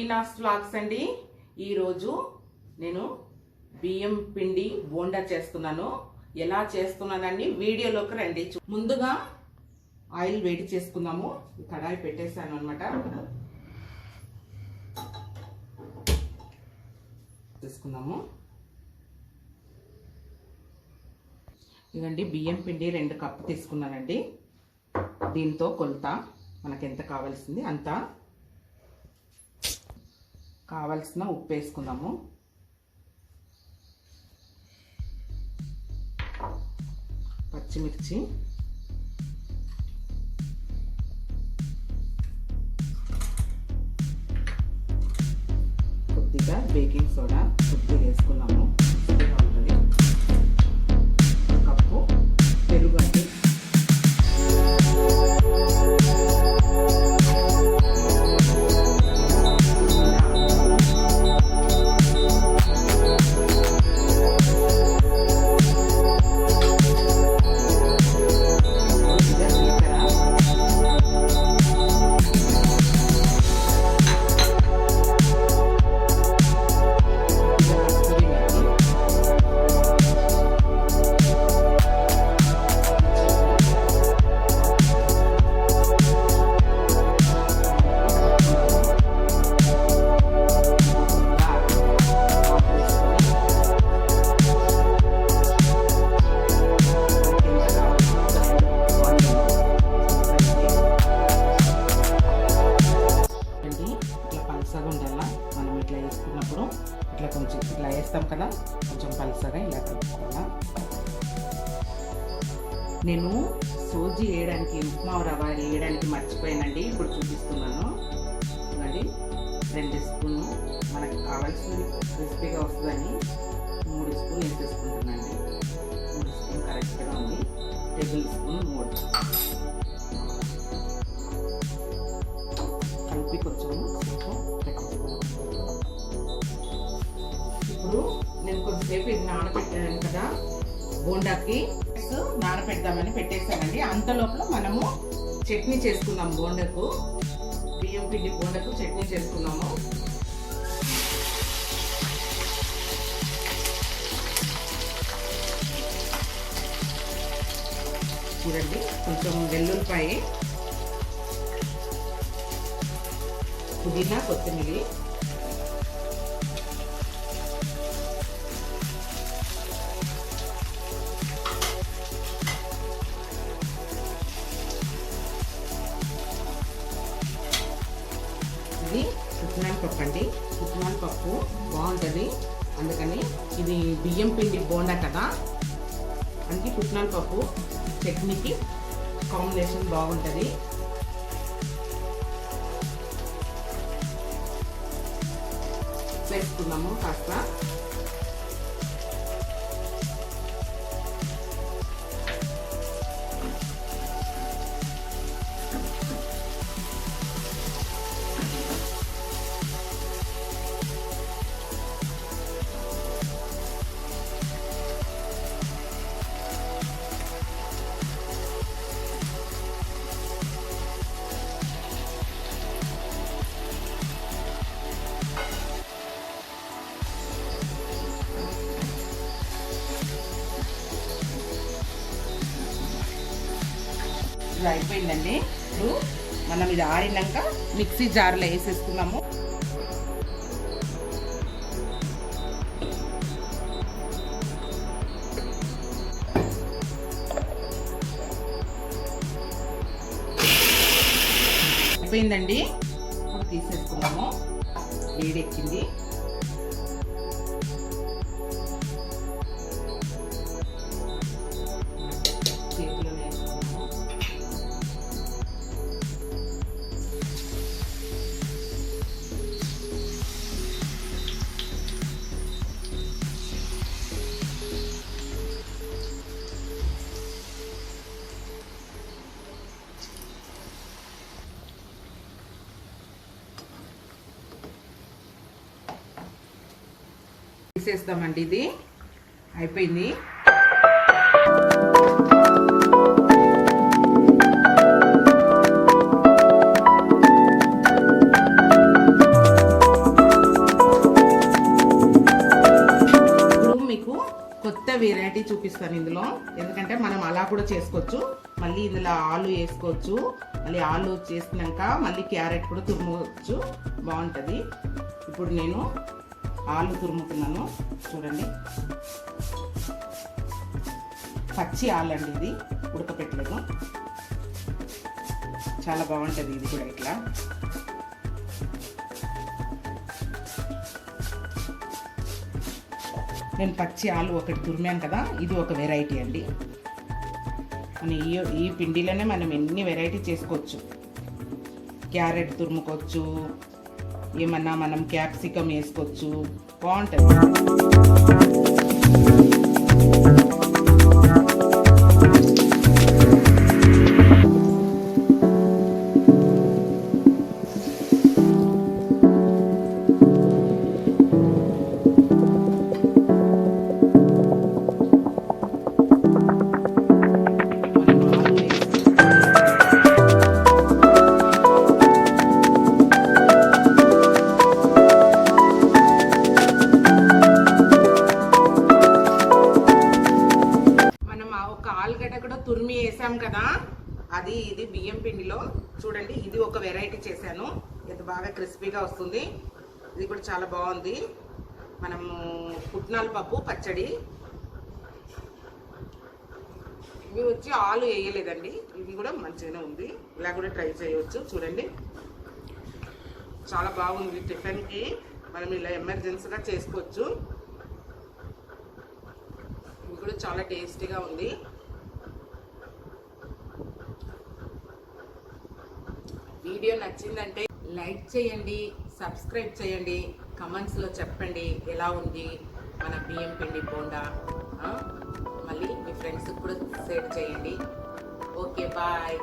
Reena's vlogs అండి. ఈరోజు నేను బియ్యం పిండి బోండా చేస్తున్నాను. ఎలా చేస్తున్నానని వీడియోలోకి రండి. ముందుగా ఆయిల్ వేడి చేసుకుందాము. కడాయి పెట్టేసాను అన్నమాట. తీసుకుందాము. ఇదండి బియ్యం పిండి 2 కప్పు తీసుకున్నానండి. దీంతో కొలత మనకి ఎంత కావాల్సింది అంత. కావాల్సిన ఉప్పు వేసుకుందాము. పచ్చిమిర్చి, కొద్దిగా బేకింగ్ సోడా కొద్దిగా వేసుకున్నాము. ఉంటుంది కప్పు పెరుగు అండి. మనం ఇట్లా వేసుకున్నప్పుడు ఇట్లా కొంచెం ఇట్లా వేస్తాం కదా, కొంచెం పలుసగా ఇలా కలుపుకోవాలా. నేను సూజీ వేయడానికి, ఉప్మా రవ్వ వేయడానికి మర్చిపోయానండి. ఇప్పుడు చూపిస్తున్నాను. అది 2 స్పూన్లు మనకు కావాల్సిన క్రిస్పీగా వస్తుందని 3 స్పూన్లు వేసేసుకుంటున్నాండి. 3 స్పూన్ కరెక్ట్గా ఉంది. టేబుల్ స్పూన్ 3 కలిపి కొంచెం ఇప్పుడు నేను కొంచెంసేపు ఇది నానబెట్టాను కదా, బోండాకి నానబెడదామని పెట్టేశానండి. అంత లోపల మనము చట్నీ చేసుకుందాం. బోండాకు, బియ్యం పిండి బోండాకు చట్నీ చేసుకున్నాము. చూడండి, కొంచెం వెల్లుల్లిపాయ, పుదీనా, కొత్తిమీర, ఇది పుట్నాల పప్పు అండి. పుట్నాల పప్పు బాగుంటుంది, అందుకని ఇది బియ్యం పిండి బోండా కదా, అందుకే పుట్నాల పప్పు చట్నీకి కాంబినేషన్ బాగుంటుంది. వేసుకున్నాము కాస్త. ఇది అయిపోయిందండి. ఇప్పుడు మనం ఇది ఆరినాక మిక్సీ జార్లో వేసేసుకున్నాము. అయిపోయిందండి, ఇప్పుడు తీసేసుకున్నాము. వేడెక్కింది. తీసేస్తామండి. ఇది అయిపోయింది. చూపిస్తాను ఇందులో, ఎందుకంటే మనం అలా కూడా చేసుకోవచ్చు. మళ్ళీ ఇందులో ఆలు వేసుకోవచ్చు. మళ్ళీ ఆలు చేసినాక మళ్ళీ క్యారెట్ కూడా తురుముకోవచ్చు, బాగుంటుంది. ఇప్పుడు నేను ఆలు తురుముతున్నాను చూడండి. పచ్చి ఆలు అండి, ఇది ఉడకపెట్టలేదు. చాలా బాగుంటుంది ఇది కూడా. ఇట్లా నేను పచ్చి ఆలు ఒకటి తురిమాను కదా, ఇది ఒక వెరైటీ అండి. మన ఈ పిండిలోనే మనం ఎన్ని వెరైటీ చేసుకోవచ్చు. క్యారెట్ తురుముకోవచ్చు, ఏమన్నా మనం క్యాప్సికమ్ వేసుకోవచ్చు, బాగుంటుంది. తురిమి వేసాం కదా, అది ఇది బియ్యం పిండిలో చూడండి. ఇది ఒక వెరైటీ చేశాను, ఇది బాగా క్రిస్పీగా వస్తుంది. ఇది కూడా చాలా బాగుంది. మనము పుట్నాల పప్పు పచ్చడి, ఇవి వచ్చి ఆలు వేయలేదండి. ఇది కూడా మంచిగానే ఉంది, ఇలా కూడా ట్రై చేయవచ్చు. చూడండి చాలా బాగుంది. టిఫిన్కి మనం ఇలా ఎమర్జెన్సీగా చేసుకోవచ్చు. ఇది కూడా చాలా టేస్టీగా ఉంది. వీడియో నచ్చిందంటే లైక్ చేయండి, సబ్స్క్రైబ్ చేయండి, కమెంట్స్లో చెప్పండి ఎలా ఉంది మన బియ్యం పిండి బోండా. మళ్ళీ మీ ఫ్రెండ్స్కి కూడా షేర్ చేయండి. Okay, bye.